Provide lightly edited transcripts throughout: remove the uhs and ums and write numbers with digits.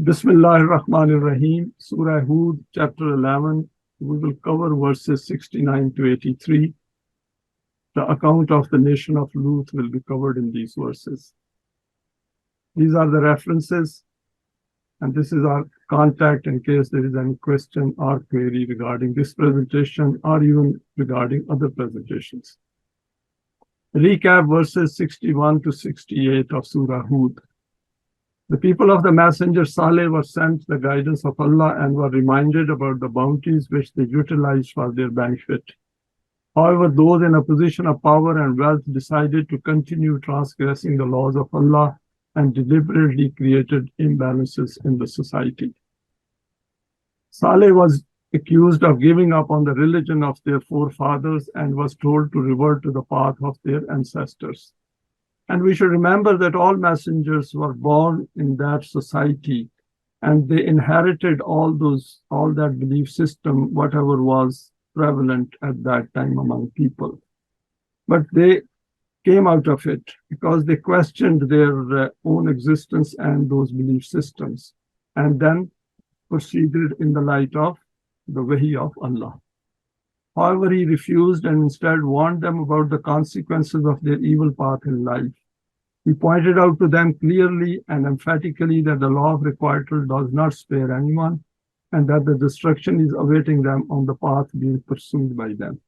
Bismillahir Rahmanir Rahim, Surah Hud, chapter 11. We will cover verses 69 to 83. The account of the nation of Lut will be covered in these verses. These are the references, and this is our contact in case there is any question or query regarding this presentation or even regarding other presentations. Recap verses 61 to 68 of Surah Hud. The people of the messenger Saleh were sent the guidance of Allah and were reminded about the bounties which they utilized for their benefit. However, those in a position of power and wealth decided to continue transgressing the laws of Allah and deliberately created imbalances in the society. Saleh was accused of giving up on the religion of their forefathers and was told to revert to the path of their ancestors. And we should remember that all messengers were born in that society and they inherited all that belief system, whatever was prevalent at that time among people. But they came out of it because they questioned their own existence and those belief systems, and then proceeded in the light of the wahi of Allah. However, he refused and instead warned them about the consequences of their evil path in life. He pointed out to them clearly and emphatically that the law of requital does not spare anyone and that the destruction is awaiting them on the path being pursued by them.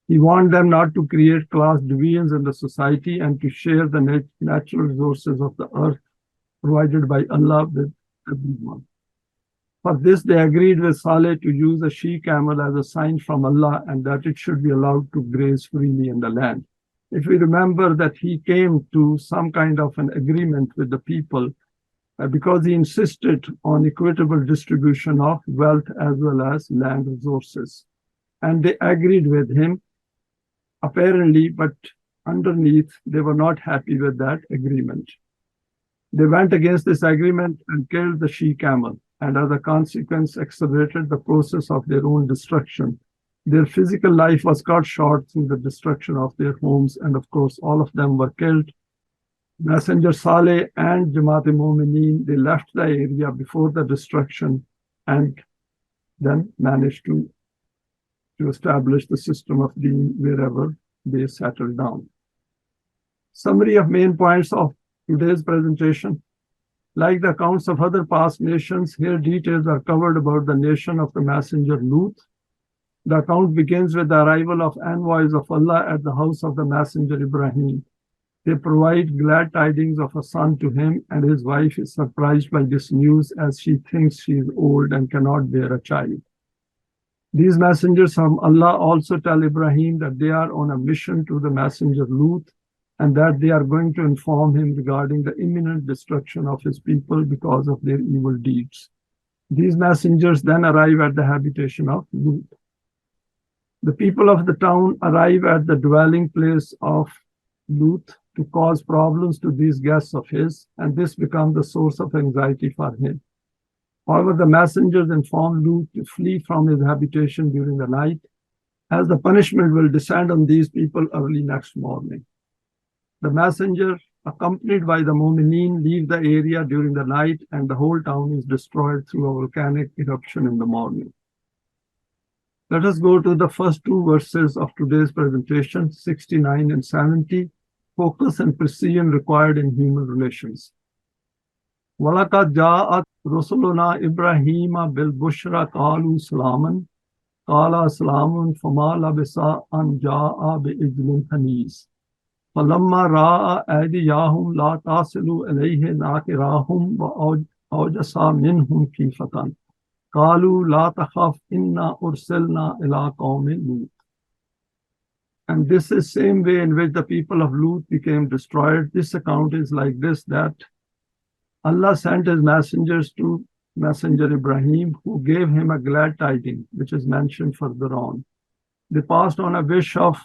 He warned them not to create class divisions in the society and to share the natural resources of the earth provided by Allah with everyone. For this, they agreed with Saleh to use a she-camel as a sign from Allah and that it should be allowed to graze freely in the land. If we remember that he came to some kind of an agreement with the people because he insisted on equitable distribution of wealth as well as land resources. And they agreed with him, apparently, but underneath, they were not happy with that agreement. They went against this agreement and killed the she-camel, and as a consequence, accelerated the process of their own destruction. Their physical life was cut short through the destruction of their homes, and of course, all of them were killed. Messenger Saleh and Jamaat Momineen, they left the area before the destruction and then managed to establish the system of deen wherever they settled down. Summary of main points of today's presentation. Like the accounts of other past nations, here details are covered about the nation of the messenger Lut. The account begins with the arrival of envoys of Allah at the house of the messenger Ibraheem. They provide glad tidings of a son to him, and his wife is surprised by this news as she thinks she is old and cannot bear a child. These messengers from Allah also tell Ibrahim that they are on a mission to the messenger Lut and that they are going to inform him regarding the imminent destruction of his people because of their evil deeds. These messengers then arrive at the habitation of Lut. The people of the town arrive at the dwelling place of Lut to cause problems to these guests of his, and this becomes the source of anxiety for him. However, the messengers inform Lut to flee from his habitation during the night, as the punishment will descend on these people early next morning. The messenger, accompanied by the Momineen, leave the area during the night, and the whole town is destroyed through a volcanic eruption in the morning. Let us go to the first two verses of today's presentation, 69 and 70, focus and precision required in human relations. وَلَقَدْ جَاءَتْ رُسُلُنَا إِبْرَاهِيمَ بِالْبُشْرَى قَالُوا سَلَامًا قَالَ سَلَامٌ فَمَا لَبِثَ أَنْ جَاءَ بِعِجْلٍ حَنِيذٍ فَلَمَّا رَأَى أَيْدِيَهُمْ لَا تَصِلُ إِلَيْهِ نَكِرَاهُمْ وَأَوْجَسَ مِنْهُمْ خِيفَةً قالوا لا تخف إنا أرسلنا إلى قوم لوط. And this is the same way in which the people of Lut became destroyed. This account is like this, that Allah sent his messengers to Messenger Ibrahim, who gave him a glad tidings, which is mentioned further on. They passed on a wish of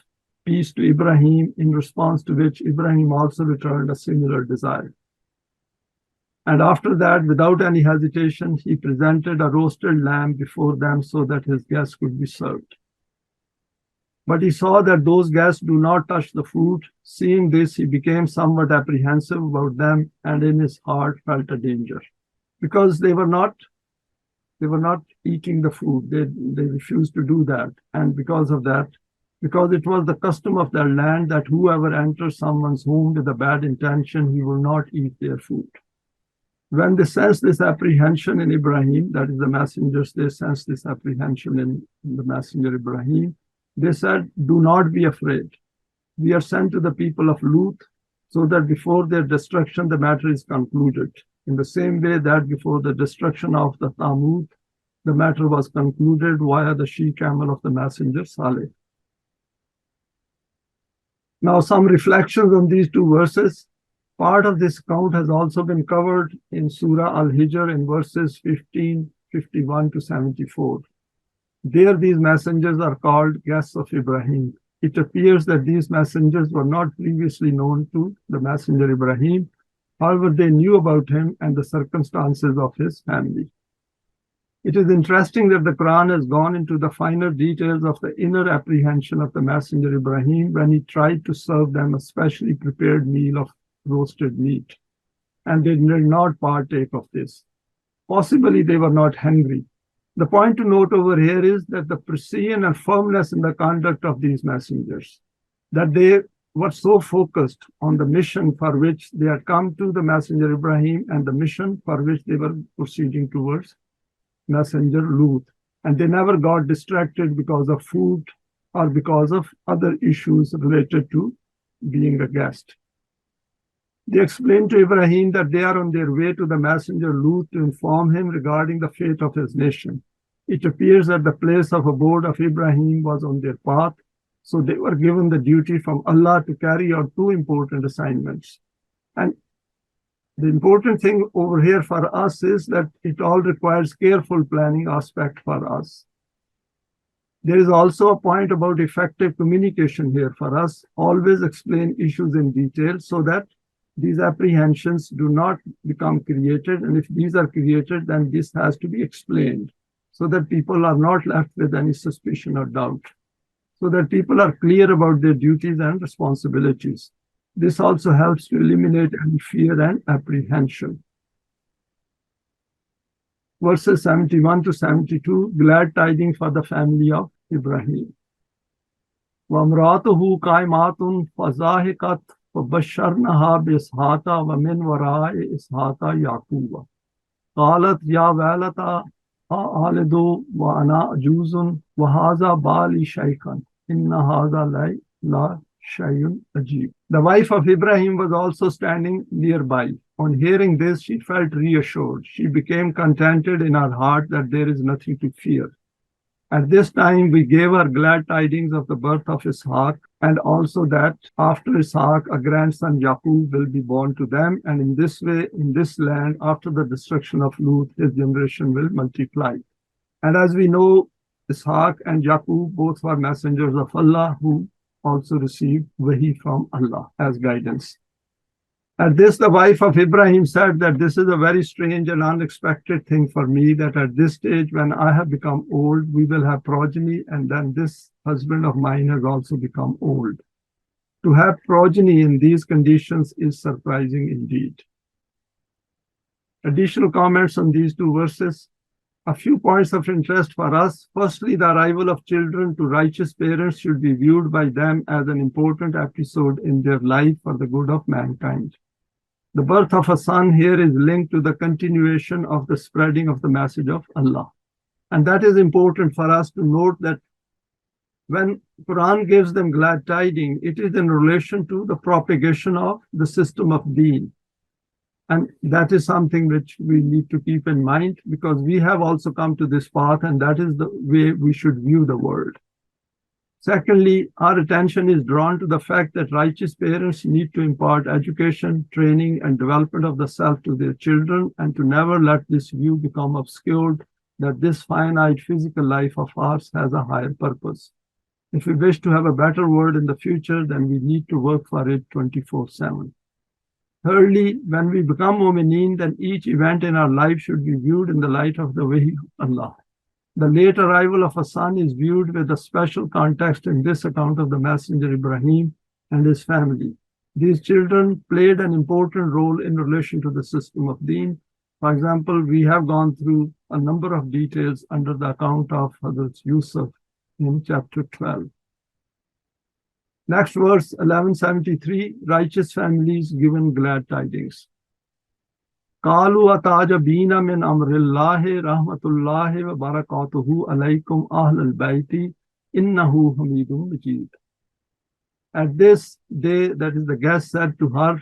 peace to Ibrahim, in response to which Ibrahim also returned a similar desire. And after that, without any hesitation, he presented a roasted lamb before them so that his guests could be served. But he saw that those guests do not touch the food. Seeing this, he became somewhat apprehensive about them and in his heart felt a danger. because they were not eating the food. They refused to do that. And because of that, because it was the custom of their land that whoever enters someone's home with a bad intention, he will not eat their food. When they sensed this apprehension in Ibrahim, that is the messengers, they sensed this apprehension in the messenger Ibrahim, they said, do not be afraid. We are sent to the people of Lut so that before their destruction, the matter is concluded. In the same way that before the destruction of the Thamud, the matter was concluded via the she-camel of the messenger Saleh. Now, some reflections on these two verses. Part of this account has also been covered in Surah Al-Hijr in verses 15, 51 to 74. There, these messengers are called guests of Ibrahim. It appears that these messengers were not previously known to the messenger Ibrahim. However, they knew about him and the circumstances of his family. It is interesting that the Quran has gone into the finer details of the inner apprehension of the messenger Ibrahim when he tried to serve them a specially prepared meal of roasted meat, and they did not partake of this. Possibly they were not hungry. The point to note over here is that the precision and firmness in the conduct of these messengers, that they were so focused on the mission for which they had come to the messenger Ibrahim and the mission for which they were proceeding towards messenger Lut, and they never got distracted because of food or because of other issues related to being a guest. They explained to Ibrahim that they are on their way to the messenger Lut to inform him regarding the fate of his nation. It appears that the place of abode of Ibrahim was on their path, so they were given the duty from Allah to carry out two important assignments. And the important thing over here for us is that it all requires careful planning aspect for us. There is also a point about effective communication here for us. Always explain issues in detail so that these apprehensions do not become created. And if these are created, then this has to be explained so that people are not left with any suspicion or doubt, so that people are clear about their duties and responsibilities. This also helps to eliminate any fear and apprehension. Verses 71 to 72, glad tidings for the family of Ibrahim. وَامْرَأَتُهُ قَائِمَةٌ فَضَحِكَتْ فَبَشَّرْنَاهَا بِإِسْحَاقَ وَمِنْ وَرَاءِ إِسْحَاقَ يَعْقُوبَ قَالَتْ يَا وَيْلَتَى أَأَلِدُ وَأَنَا عَجُوزٌ وَهَذَا بَالِي شَيْخًا إِنَّ هَذَا لَشَيْءٌ عَجِيبٌ. The wife of Ibrahim was also standing nearby. On hearing this, she felt reassured. She became contented in her heart that there is nothing to fear. At this time, we gave her glad tidings of the birth of Ishaq, and also that after Ishaq, a grandson Yaqub will be born to them. And in this way, in this land, after the destruction of Lut, his generation will multiply. And as we know, Ishaq and Yaqub both were messengers of Allah who also received wahi from Allah as guidance. At this, the wife of Ibrahim said that this is a very strange and unexpected thing for me, that at this stage, when I have become old, we will have progeny, and then this husband of mine has also become old. To have progeny in these conditions is surprising indeed. Additional comments on these two verses. A few points of interest for us. Firstly, the arrival of children to righteous parents should be viewed by them as an important episode in their life for the good of mankind. The birth of a son here is linked to the continuation of the spreading of the message of Allah. And that is important for us to note, that when Quran gives them glad tidings, it is in relation to the propagation of the system of deen. And that is something which we need to keep in mind, because we have also come to this path, and that is the way we should view the world. Secondly, our attention is drawn to the fact that righteous parents need to impart education, training, and development of the self to their children, and to never let this view become obscured, that this finite physical life of ours has a higher purpose. If we wish to have a better world in the future, then we need to work for it 24/7. Thirdly, when we become Momineen, then each event in our life should be viewed in the light of the wahi of Allah. The late arrival of a son is viewed with a special context in this account of the messenger Ibrahim and his family. These children played an important role in relation to the system of deen. For example, we have gone through a number of details under the account of Hazrat Yusuf in chapter 12. Next verse, 1173, righteous families given glad tidings. قالوا أتعجبين من أمر الله رحمة الله وبركاته عليكم أهل البيت إنه حميد مجيد. At this day, that is, the guest said to her,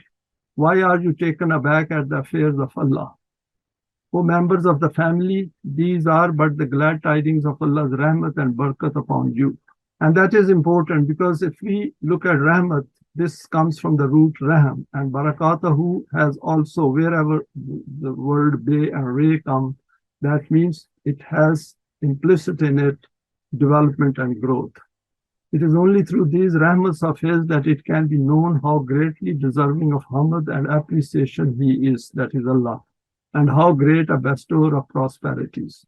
why are you taken aback at the affairs of Allah? O members of the family, these are but the glad tidings of Allah's rahmat and barakat upon you. And that is important because if we look at rahmat, this comes from the root raham, and barakatahu has also, wherever the word bay and ray come, that means it has implicit in it development and growth. It is only through these rahmats of his that it can be known how greatly deserving of hamd and appreciation he is, that is Allah, and how great a bestower of prosperities.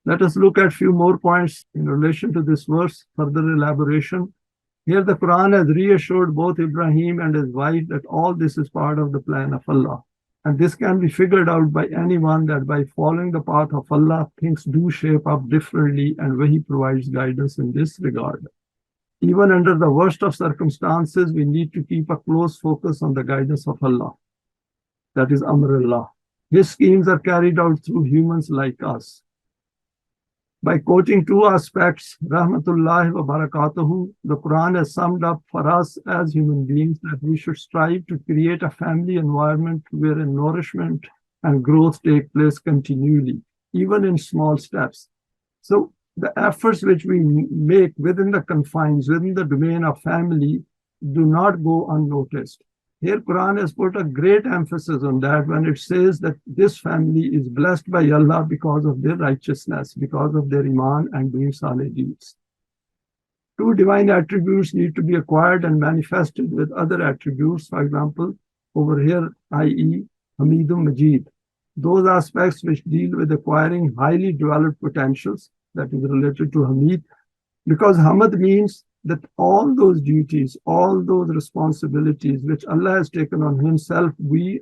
Let us look at few more points in relation to this verse, further elaboration. Here the Quran has reassured both Ibrahim and his wife that all this is part of the plan of Allah. And this can be figured out by anyone that by following the path of Allah, things do shape up differently, and He provides guidance in this regard. Even under the worst of circumstances, we need to keep a close focus on the guidance of Allah. That is Amrullah. His schemes are carried out through humans like us. By quoting two aspects, Rahmatullahi wa Barakatuhu, the Quran has summed up for us as human beings that we should strive to create a family environment wherein nourishment and growth take place continually, even in small steps. So the efforts which we make within the confines, within the domain of family, do not go unnoticed. Here, Quran has put a great emphasis on that when it says that this family is blessed by Allah because of their righteousness, because of their iman and doing salih deeds. Two divine attributes need to be acquired and manifested with other attributes. For example, over here, i.e., Hamidun Majid. Those aspects which deal with acquiring highly developed potentials, that is related to Hamid, because Hamad means that all those duties, all those responsibilities which Allah has taken on himself, we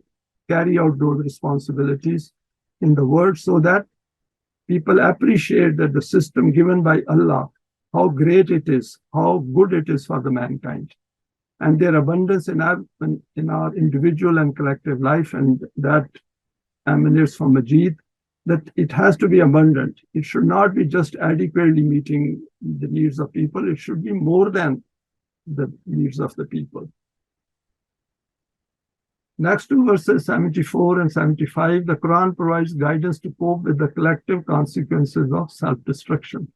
carry out those responsibilities in the world so that people appreciate that the system given by Allah, how great it is, how good it is for the mankind, and their abundance in our individual and collective life, and that emanates from Majid, that it has to be abundant. It should not be just adequately meeting the needs of people. It should be more than the needs of the people. Next two verses, 74 and 75, the Quran provides guidance to cope with the collective consequences of self-destruction.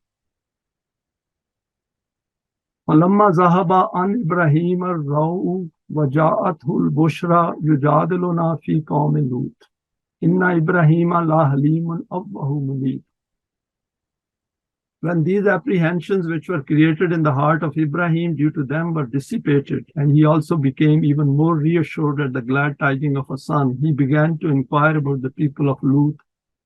فَلَمَّا ذَهَبَ عَنْ إِبْرَاهِيمَ الرَّوْءُ وَجَاءَتْهُ الْبُشْرَى يُجَادِلُنَا فِي قَوْمِ لُوطٍ Inna Ibrahim la halimun awwahu munib. When these apprehensions which were created in the heart of Ibrahim due to them were dissipated, and he also became even more reassured at the glad tidings of a son, he began to inquire about the people of Lut,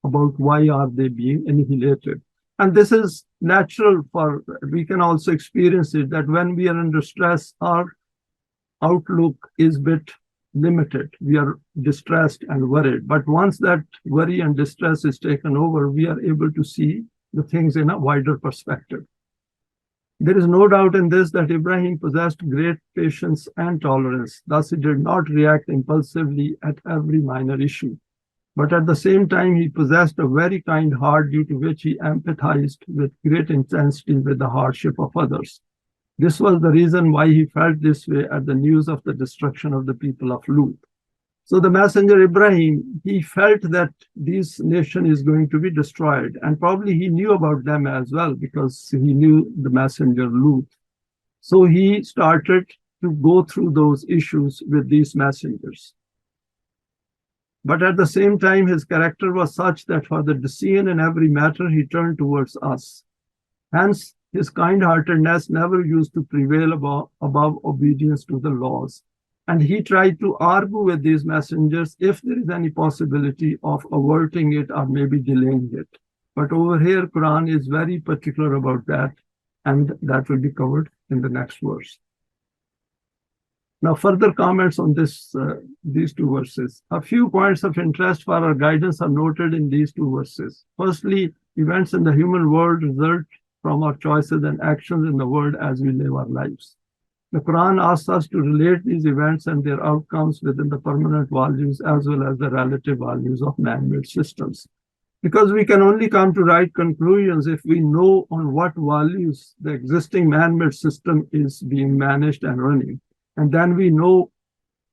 about why are they being annihilated. And this is natural, for we can also experience it, that when we are under stress, our outlook is a bit limited. We are distressed and worried. But once that worry and distress is taken over, we are able to see the things in a wider perspective. There is no doubt in this that Ibrahim possessed great patience and tolerance. Thus, he did not react impulsively at every minor issue. But at the same time, he possessed a very kind heart, due to which he empathized with great intensity with the hardship of others. This was the reason why he felt this way at the news of the destruction of the people of Lut. So the messenger Ibrahim, he felt that this nation is going to be destroyed. And probably he knew about them as well, because he knew the messenger Lut. So he started to go through those issues with these messengers. But at the same time, his character was such that for the decision in every matter, he turned towards us. Hence, his kind-heartedness never used to prevail above obedience to the laws. And he tried to argue with these messengers if there is any possibility of averting it or maybe delaying it. But over here, Quran is very particular about that, and that will be covered in the next verse. Now, further comments on these two verses. A few points of interest for our guidance are noted in these two verses. Firstly, events in the human world result from our choices and actions in the world as we live our lives. The Quran asks us to relate these events and their outcomes within the permanent values as well as the relative values of man-made systems. Because we can only come to right conclusions if we know on what values the existing man-made system is being managed and running. And then we know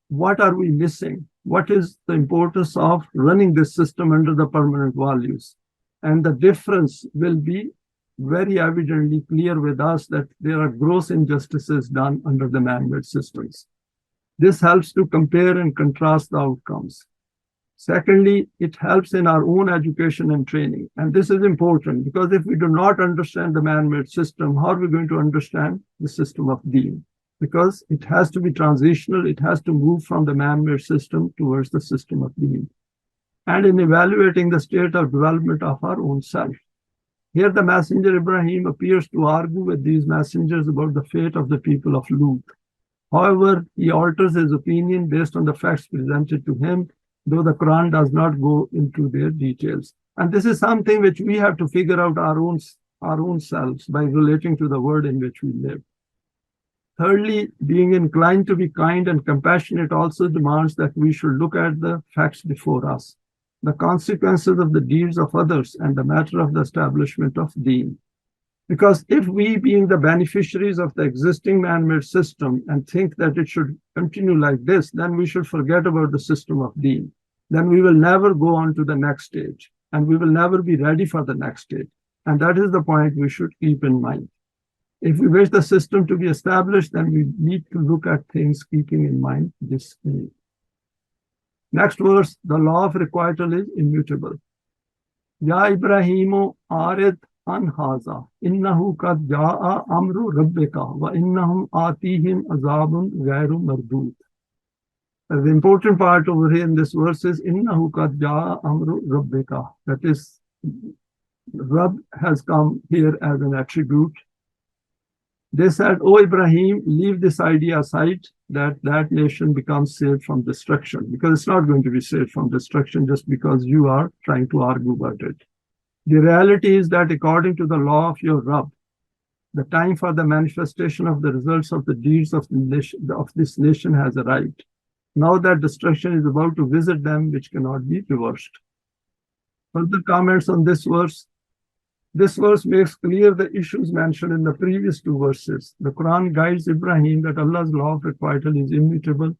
what are we missing, what is the importance of running this system under the permanent values. And the difference will be very evidently clear with us that there are gross injustices done under the man-made systems. This helps to compare and contrast the outcomes. Secondly, it helps in our own education and training. And this is important because if we do not understand the man-made system, how are we going to understand the system of Deen? Because it has to be transitional, it has to move from the man-made system towards the system of Deen. And in evaluating the state of development of our own self. Here the messenger Ibraheem appears to argue with these messengers about the fate of the people of Lut. However, he alters his opinion based on the facts presented to him, though the Quran does not go into their details. And this is something which we have to figure out our own selves by relating to the world in which we live. Thirdly, being inclined to be kind and compassionate also demands that we should look at the facts before us, the consequences of the deeds of others, and the matter of the establishment of Deen. Because if we, being the beneficiaries of the existing man-made system, and think that it should continue like this, then we should forget about the system of Deen. Then we will never go on to the next stage, and we will never be ready for the next stage. And that is the point we should keep in mind. If we wish the system to be established, then we need to look at things keeping in mind this thing. Next verse, the law of requital is immutable. Ya Ibraheemo arid an haza, innahu kad ja'a amru rabbika, wa innahum atihim azabun ghairu mardud. The important part over here in this verse is innahu kad ja'a amru rabbika. That is, Rabb has come here as an attribute. They said, "O Ibrahim, leave this idea aside that that nation becomes saved from destruction, because it's not going to be saved from destruction just because you are trying to argue about it. The reality is that according to the law of your Rabb, the time for the manifestation of the results of the deeds of this nation has arrived. Now that destruction is about to visit them, which cannot be reversed." Further comments on this verse. This verse makes clear the issues mentioned in the previous two verses. The Quran guides Ibrahim that Allah's law of requital is immutable,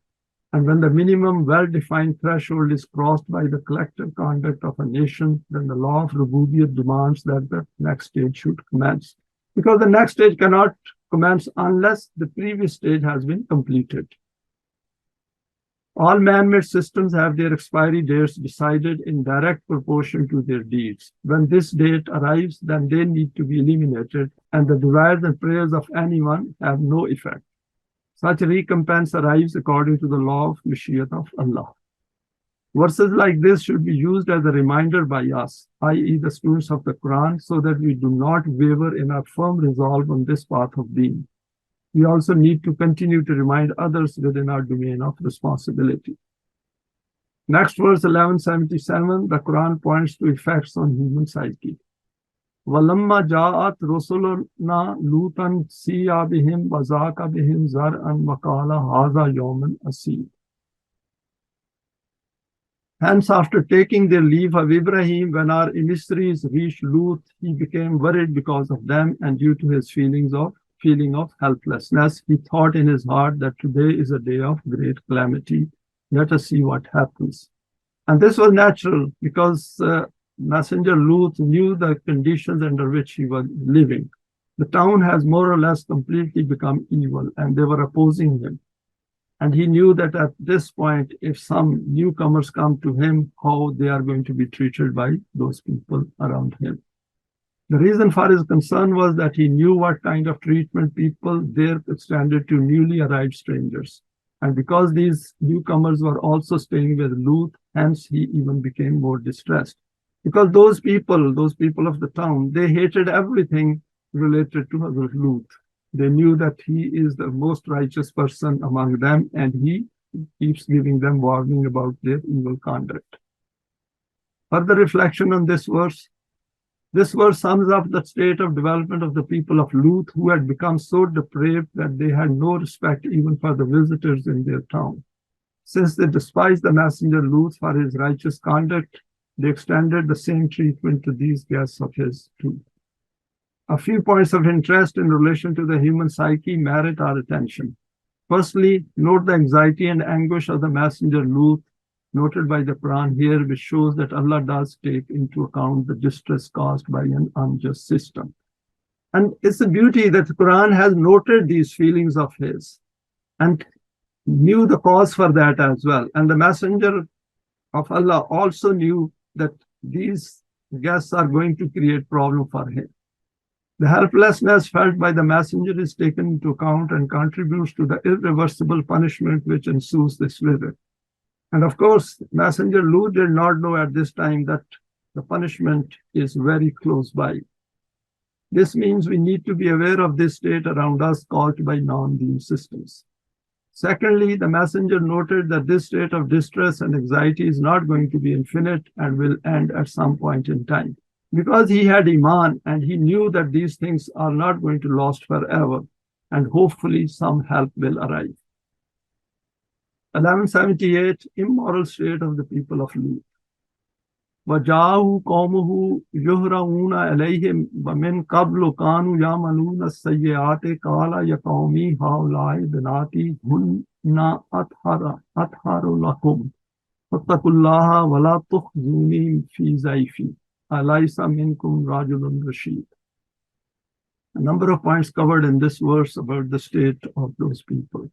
and when the minimum well-defined threshold is crossed by the collective conduct of a nation, then the law of Rububiyyah demands that the next stage should commence. Because the next stage cannot commence unless the previous stage has been completed. All man-made systems have their expiry dates decided in direct proportion to their deeds. When this date arrives, then they need to be eliminated, and the desires and prayers of anyone have no effect. Such recompense arrives according to the law of Mashiach of Allah. Verses like this should be used as a reminder by us, i.e. the students of the Quran, so that we do not waver in our firm resolve on this path of Deen. We also need to continue to remind others within our domain of responsibility. Next verse 1177, the Quran points to effects on human psyche. وَلَمَّا جَاءَتْ رُسُلُنَا لُوطًا سِيَّ بِهِمْ وَذَاقَ بِهِمْ زَرْعًا وَقَالَ هَذَا يَوْمٌ عَسِيرٌ. Hence, after taking their leave of Ibrahim, when our emissaries reached Lut, he became worried because of them, and due to his feeling of helplessness, he thought in his heart that today is a day of great calamity. Let us see what happens. And this was natural because Messenger Lut knew the conditions under which he was living. The town has more or less completely become evil, and they were opposing him. And he knew that at this point, if some newcomers come to him, how they are going to be treated by those people around him. The reason for his concern was that he knew what kind of treatment people there extended to newly arrived strangers. And because these newcomers were also staying with Lut, hence he even became more distressed. Because those people of the town, they hated everything related to Lut. They knew that he is the most righteous person among them, and he keeps giving them warning about their evil conduct. Further reflection on this verse. This verse sums up the state of development of the people of Lut, who had become so depraved that they had no respect even for the visitors in their town. Since they despised the messenger Lut for his righteous conduct, they extended the same treatment to these guests of his too. A few points of interest in relation to the human psyche merit our attention. Firstly, note the anxiety and anguish of the messenger Lut, noted by the Quran here, which shows that Allah does take into account the distress caused by an unjust system. And it's a beauty that the Quran has noted these feelings of his and knew the cause for that as well. And the messenger of Allah also knew that these guests are going to create problem for him. The helplessness felt by the messenger is taken into account and contributes to the irreversible punishment which ensues this visit. And of course, Messenger Lut did not know at this time that the punishment is very close by. This means we need to be aware of this state around us caused by non-deen systems. Secondly, the messenger noted that this state of distress and anxiety is not going to be infinite and will end at some point in time. Because he had Iman and he knew that these things are not going to last forever, and hopefully some help will arrive. 1178, immoral state of the people of Lut. وَجَاءُوا قَوْمُهُ يُهْرَعُونَ عَلَيْهِمْ وَمِنْ قَبْلُ كَانُوا يَعْمَلُونَ السَّيِّئَاتِ قَالَ يَا قَوْمِ هَؤُلَاءِ بَنَاتِي هُنَّ أَطْهَرُ لَكُمْ فَاتَّقُوا اللَّهَ وَلَا تُخْزُونِي فِي ضَيْفِي أَلَيْسَ مِنكُمْ رَجُلٌ رَشِيدٌ. A number of points covered in this verse about the state of those people.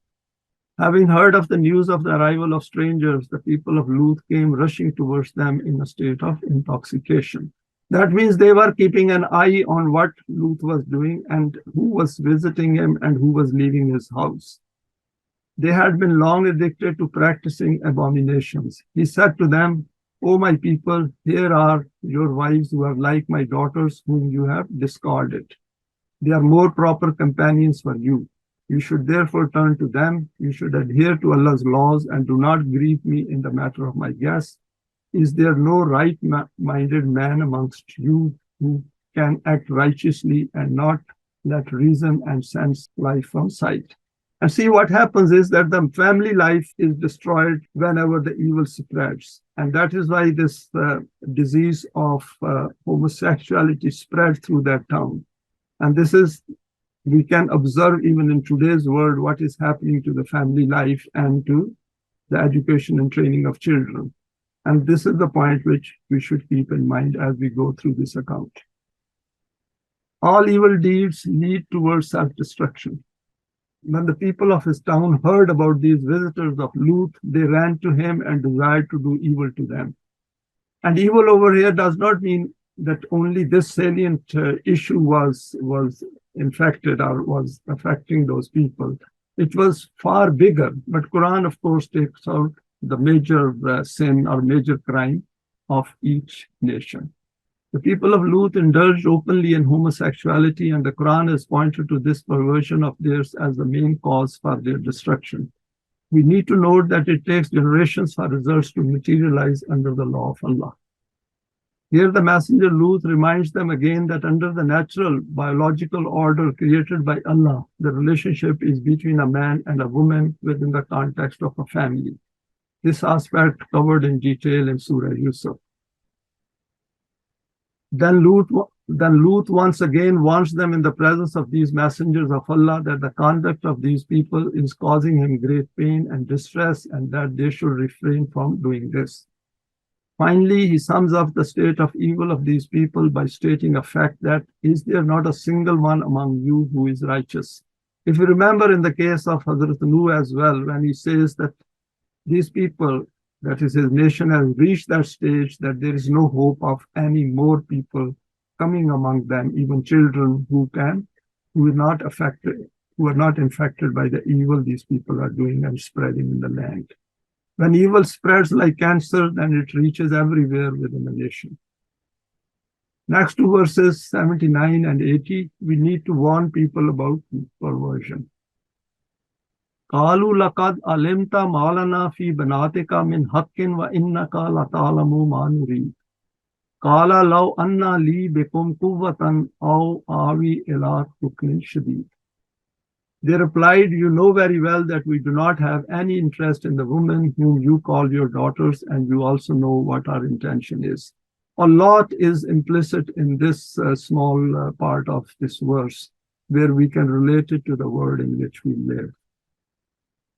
Having heard of the news of the arrival of strangers, the people of Lut came rushing towards them in a state of intoxication. That means they were keeping an eye on what Lut was doing and who was visiting him and who was leaving his house. They had been long addicted to practicing abominations. He said to them, "O my people, here are your wives who are like my daughters whom you have discarded. They are more proper companions for you. You should therefore turn to them. You should adhere to Allah's laws and do not grieve me in the matter of my guests. Is there no right-minded man amongst you who can act righteously and not let reason and sense fly from sight?" And see, what happens is that the family life is destroyed whenever the evil spreads. And that is why this disease of homosexuality spread through that town. And this is, we can observe even in today's world what is happening to the family life and to the education and training of children. And this is the point which we should keep in mind as we go through this account. All evil deeds lead towards self-destruction. When the people of his town heard about these visitors of Lut, they ran to him and desired to do evil to them. And evil over here does not mean that only this salient issue was infected or was affecting those people. It was far bigger, but Quran, of course, takes out the major sin or major crime of each nation. The people of Lut indulged openly in homosexuality, and the Quran has pointed to this perversion of theirs as the main cause for their destruction. We need to note that it takes generations for results to materialize under the law of Allah. Here the messenger Lut reminds them again that under the natural biological order created by Allah, the relationship is between a man and a woman within the context of a family. This aspect covered in detail in Surah Yusuf. Then Lut once again warns them in the presence of these messengers of Allah that the conduct of these people is causing him great pain and distress, and that they should refrain from doing this. Finally, he sums up the state of evil of these people by stating a fact that, "Is there not a single one among you who is righteous?" If you remember in the case of Hazrat Nuh as well, when he says that these people, that is his nation, has reached that stage that there is no hope of any more people coming among them, even children who are not infected by the evil these people are doing and spreading in the land. When evil spreads like cancer, then it reaches everywhere within a nation. Next two verses 79 and 80, we need to warn people about perversion. قالوا لقد علمت ما لنا في بناتك من حق وإنك لتعلم ما نريد قال لو أن لي بكم قوة أو آوي إلى ركن شديد. They replied, you know very well that we do not have any interest in the women whom you call your daughters, and you also know what our intention is. A lot is implicit in this small part of this verse, where we can relate it to the world in which we live.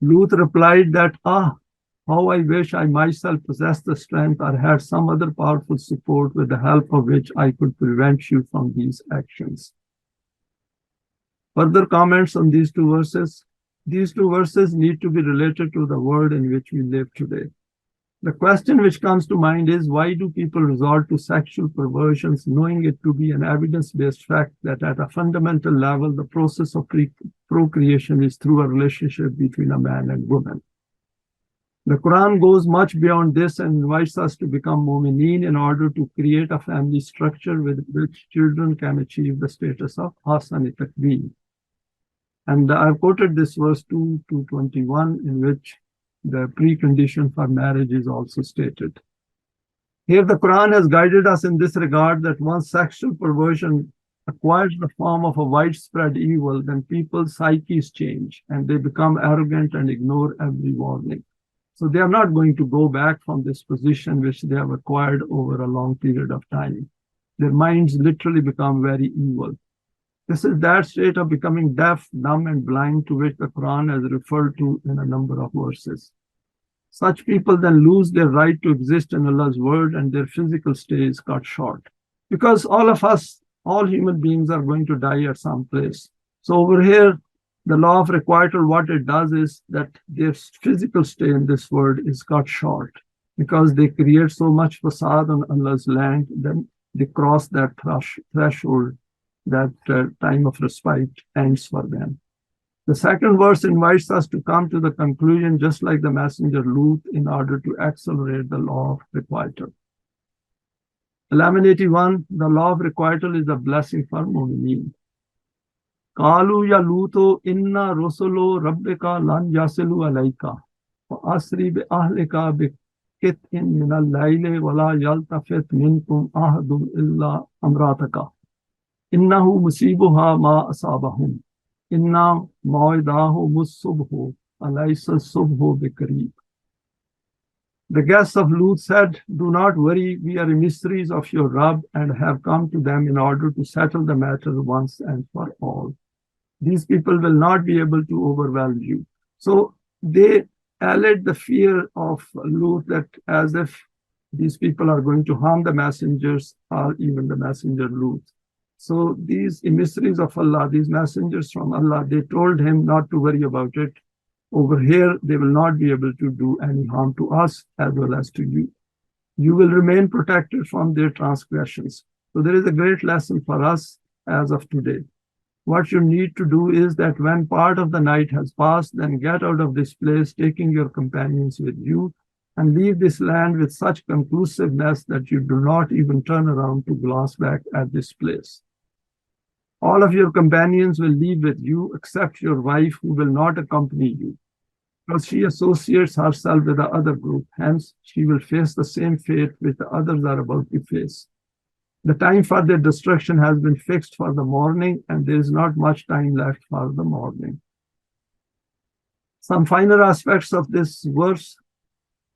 Lut replied that, how I wish I myself possessed the strength or had some other powerful support with the help of which I could prevent you from these actions. Further comments on these two verses. These two verses need to be related to the world in which we live today. The question which comes to mind is, why do people resort to sexual perversions, knowing it to be an evidence-based fact that at a fundamental level, the process of procreation is through a relationship between a man and woman? The Quran goes much beyond this and invites us to become Momineen in order to create a family structure with which children can achieve the status of Hasan Takbeen. And I've quoted this verse 2 to 21, in which the precondition for marriage is also stated. Here, the Quran has guided us in this regard that once sexual perversion acquires the form of a widespread evil, then people's psyches change and they become arrogant and ignore every warning. So they are not going to go back from this position which they have acquired over a long period of time. Their minds literally become very evil. This is that state of becoming deaf, dumb, and blind to which the Quran has referred to in a number of verses. Such people then lose their right to exist in Allah's world and their physical stay is cut short. Because all of us, all human beings are going to die at some place. So over here, the law of requital, what it does is that their physical stay in this world is cut short because they create so much fasad on Allah's land, then they cross that threshold, that time of respite ends for them. The second verse invites us to come to the conclusion, just like the messenger Lut, in order to accelerate the law of requital. 1181, the law of requital is a blessing for Momineen. قالوا يا لوط إن رسل ربك لن يصلوا عليك فأسر بأهلك بقطع من الليل ولا يلتفت منكم أحد إلا امرأتك إنه مصيبها ما أصابهم إن موعدهم الصبح أليس الصبح بقريب. The guests of Lut said, do not worry, we are emissaries of your Rabb and have come to them in order to settle the matter once and for all. These people will not be able to overwhelm you. So they allayed the fear of Lut that as if these people are going to harm the messengers or even the messenger Lut. So these emissaries of Allah, these messengers from Allah, they told him not to worry about it. Over here, they will not be able to do any harm to us as well as to you. You will remain protected from their transgressions. So there is a great lesson for us as of today. What you need to do is that when part of the night has passed, then get out of this place, taking your companions with you, and leave this land with such conclusiveness that you do not even turn around to glance back at this place. All of your companions will leave with you, except your wife, who will not accompany you, because she associates herself with the other group. Hence, she will face the same fate which the others are about to face. The time for their destruction has been fixed for the morning, and there is not much time left for the morning. Some finer aspects of this verse.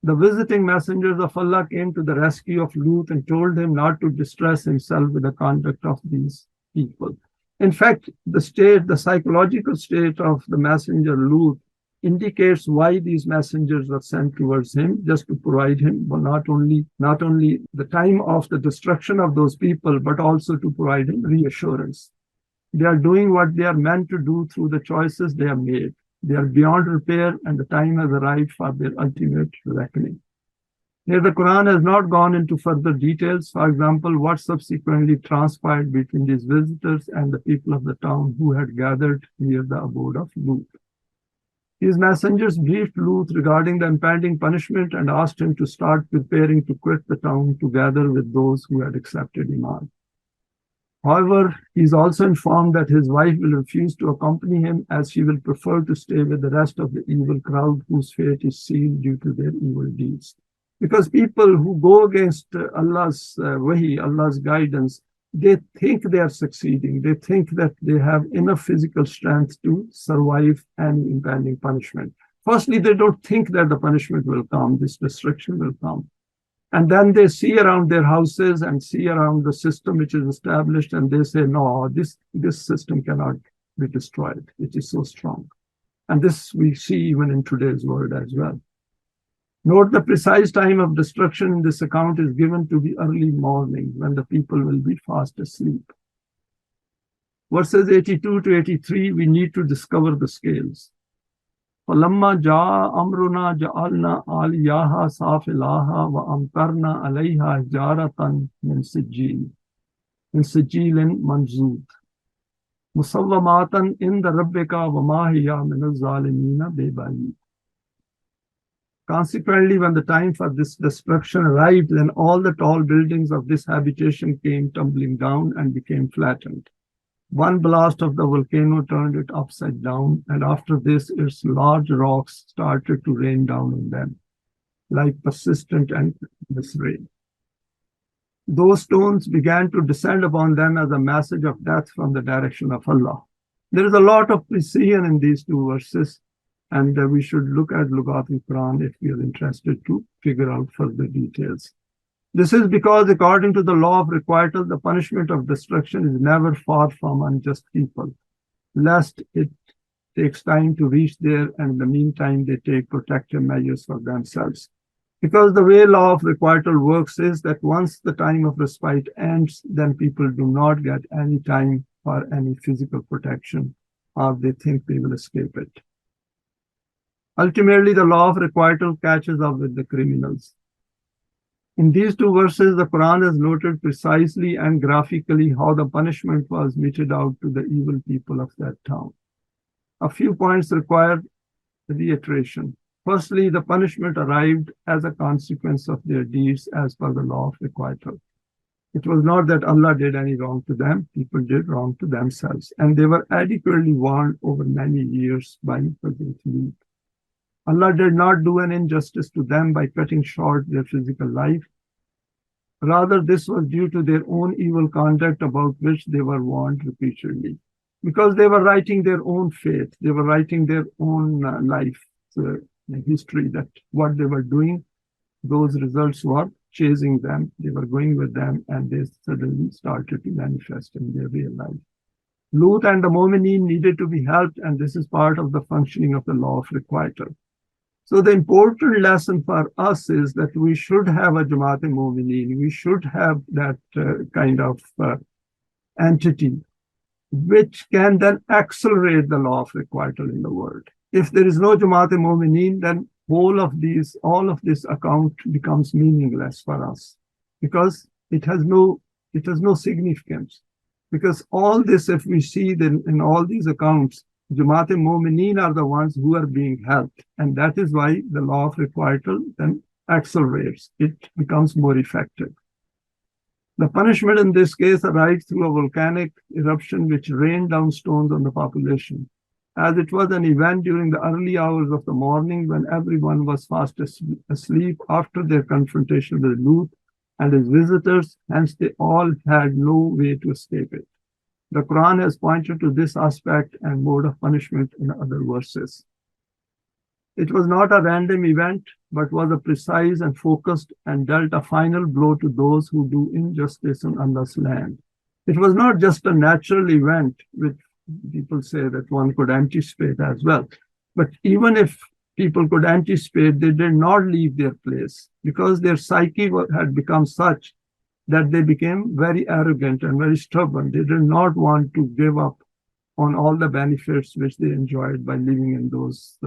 The visiting messengers of Allah came to the rescue of Lut and told him not to distress himself with the conduct of these people. In fact, the psychological state of the messenger Lut indicates why these messengers were sent towards him, just to provide him not only the time of the destruction of those people, but also to provide him reassurance. They are doing what they are meant to do through the choices they have made. They are beyond repair, and the time has arrived for their ultimate reckoning. Here, the Quran has not gone into further details. For example, what subsequently transpired between these visitors and the people of the town who had gathered near the abode of Lut. These messengers briefed Lut regarding the impending punishment and asked him to start preparing to quit the town together with those who had accepted Iman. However, he is also informed that his wife will refuse to accompany him as she will prefer to stay with the rest of the evil crowd whose fate is sealed due to their evil deeds. Because people who go against Allah's wahi, Allah's guidance, they think they are succeeding. They think that they have enough physical strength to survive any impending punishment. Firstly, they don't think that the punishment will come, this destruction will come. And then they see around their houses and see around the system which is established, and they say, no, this system cannot be destroyed. It is so strong. And this we see even in today's world as well. Note the precise time of destruction in this account is given to the early morning when the people will be fast asleep. Verses 82 to 83, we need to discover the scales. فَلَمَّا جَاءَ أَمْرُنَا جَعَلْنَا عَالِيَهَا سَافِلَهَا وَأَمْطَرْنَا عَلَيْهَا حِجَارَةً مِّن سِجِّيلٍ مَنْضُودٍ مُّسَوَّمَةً عِندَ رَبِّكَ وَمَا هِيَ مِنَ الظَّالِمِينَ بِبَعِيدٍ. Consequently, when the time for this destruction arrived, then all the tall buildings of this habitation came tumbling down and became flattened. One blast of the volcano turned it upside down, and after this, its large rocks started to rain down on them, like persistent and endless rain. Those stones began to descend upon them as a message of death from the direction of Allah. There is a lot of precision in these two verses, and we should look at Lugat al-Quran if we are interested to figure out further details. This is because, according to the law of requital, the punishment of destruction is never far from unjust people, lest it takes time to reach there, and in the meantime, they take protective measures for themselves. Because the way law of requital works is that once the time of respite ends, then people do not get any time for any physical protection, or they think they will escape it. Ultimately, the law of requital catches up with the criminals. In these two verses, the Quran has noted precisely and graphically how the punishment was meted out to the evil people of that town. A few points require reiteration. Firstly, the punishment arrived as a consequence of their deeds as per the law of requital. It was not that Allah did any wrong to them, people did wrong to themselves, and they were adequately warned over many years by Hazrat Lut. Allah did not do an injustice to them by cutting short their physical life. Rather, this was due to their own evil conduct about which they were warned repeatedly. Because they were writing their own fate, they were writing their own life history, that what they were doing, those results were chasing them, they were going with them, and they suddenly started to manifest in their real life. Lut and the Momineen needed to be helped, and this is part of the functioning of the law of requital. So the important lesson for us is that we should have a Jamaat-e-Momineen, we should have that kind of entity which can then accelerate the law of requital in the world. If there is no Jamaat-e-Momineen, then all of this account becomes meaningless for us, because it has no significance. Because all this, if we see then in all these accounts, Jamaat-e-Momineen are the ones who are being helped. And that is why the law of requital then accelerates. It becomes more effective. The punishment in this case arrived through a volcanic eruption which rained down stones on the population. As it was an event during the early hours of the morning when everyone was fast asleep after their confrontation with Lut and his visitors, hence they all had no way to escape it. The Quran has pointed to this aspect and mode of punishment in other verses. It was not a random event, but was a precise and focused and dealt a final blow to those who do injustice on Allah's land. It was not just a natural event, which people say that one could anticipate as well. But even if people could anticipate, they did not leave their place because their psyche had become such that they became very arrogant and very stubborn. They did not want to give up on all the benefits which they enjoyed by living in those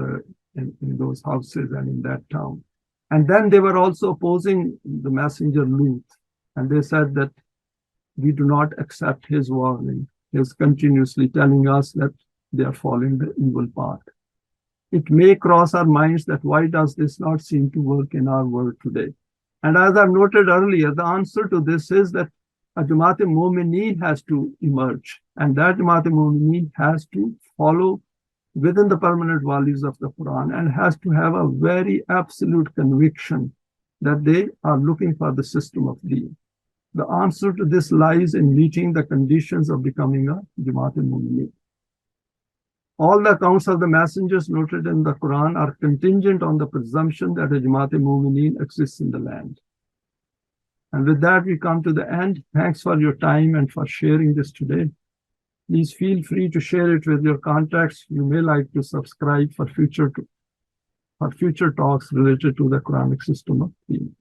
houses and in that town. And then they were also opposing the messenger Lut. And they said that we do not accept his warning. He is continuously telling us that they are following the evil path. It may cross our minds that why does this not seem to work in our world today? And as I've noted earlier, the answer to this is that a Jamaat Momineen has to emerge, and that Jamaat Momineen has to follow within the permanent values of the Quran and has to have a very absolute conviction that they are looking for the system of deen. The answer to this lies in meeting the conditions of becoming a Jamaat Momineen. All the accounts of the messengers noted in the Quran are contingent on the presumption that a Jamaat Momineen exists in the land. And with that, we come to the end. Thanks for your time and for sharing this today. Please feel free to share it with your contacts. You may like to subscribe for future talks related to the Quranic system of deen.